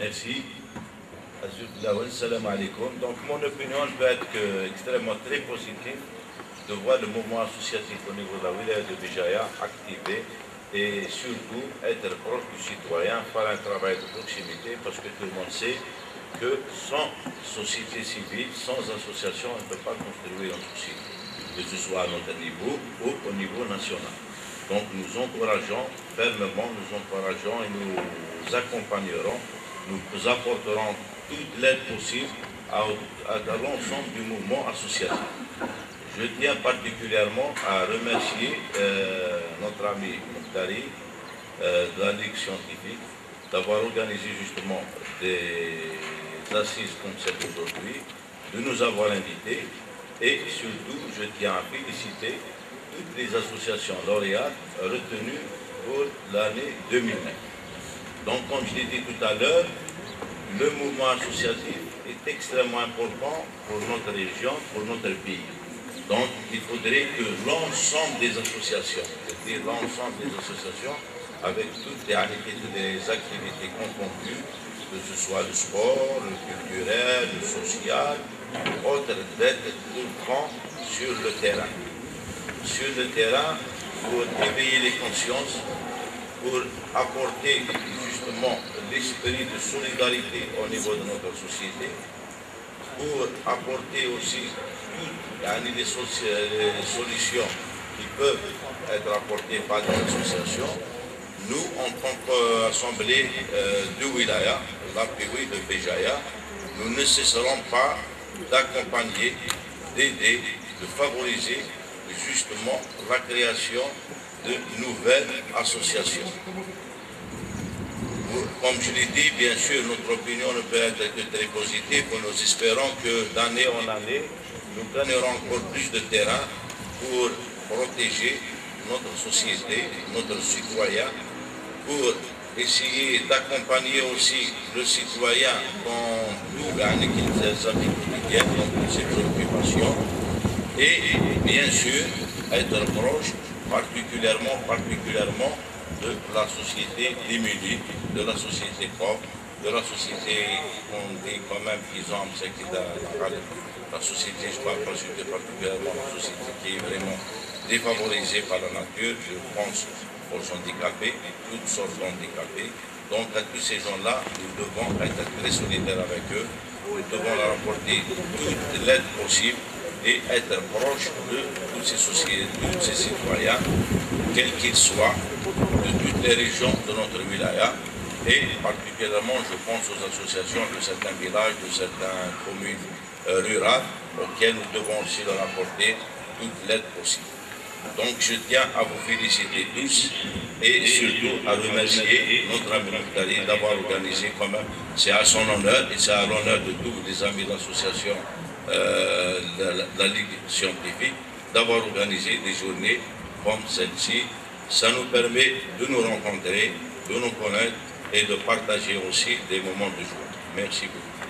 Merci. Salam alaikum. Donc mon opinion peut être extrêmement très positive de voir le mouvement associatif au niveau de la wilaya de Béjaïa activé et surtout être proche du citoyen, faire un travail de proximité parce que tout le monde sait que sans société civile, sans association, on ne peut pas construire une société, que ce soit à notre niveau ou au niveau national. Donc nous encourageons fermement, nous encourageons et nous accompagnerons, nous apporterons toute l'aide possible à l'ensemble du mouvement associatif. Je tiens particulièrement à remercier notre ami Mouhtari de la Ligue scientifique d'avoir organisé justement des assises comme celle d'aujourd'hui, de nous avoir invités et surtout je tiens à féliciter toutes les associations lauréates retenues pour l'année 2009. Donc comme je l'ai dit tout à l'heure, le mouvement associatif est extrêmement important pour notre région, pour notre pays. Donc il faudrait que l'ensemble des associations, c'est-à-dire l'ensemble des associations, avec toutes les activités confondues, que ce soit le sport, le culturel, le social, autres, d'être tout le temps sur le terrain. Sur le terrain, pour éveiller les consciences, pour apporter justement l'esprit de solidarité au niveau de notre société, pour apporter aussi toutes les solutions qui peuvent être apportées par des associations. Nous, en tant qu'assemblée de Wilaya, l'APWI de Béjaïa, nous ne cesserons pas d'accompagner, d'aider, de favoriser justement la création de nouvelles associations. Comme je l'ai dit, bien sûr, notre opinion ne peut être que très positive. Nous espérons que d'année en année, nous gagnerons encore plus de terrain pour protéger notre société, notre citoyen, pour essayer d'accompagner aussi le citoyen dans tout les habits quotidiens, dans toutes ses préoccupations, et bien sûr être proche particulièrement de la société démunie, de la société pauvre, de la société qu'on dit quand même qu'ils ont, la société, je parle pas particulièrement la société qui est vraiment défavorisée par la nature, je pense aux handicapés, toutes sortes d'handicapés. Donc à tous ces gens-là, nous devons être très solidaires avec eux, nous devons leur apporter toute l'aide possible et être proche de toutes ces sociétés, de tous ces citoyens, quels qu'ils soient, de toutes les régions de notre wilaya, et particulièrement je pense aux associations de certains villages, de certaines communes rurales, auxquelles nous devons aussi leur apporter toute l'aide possible. Donc je tiens à vous féliciter tous et surtout à remercier notre ami Mouhtari d'avoir organisé quand même, c'est à son honneur et c'est à l'honneur de tous les amis de l'association la Ligue scientifique, d'avoir organisé des journées comme celle-ci. Ça nous permet de nous rencontrer, de nous connaître et de partager aussi des moments de joie. Merci beaucoup.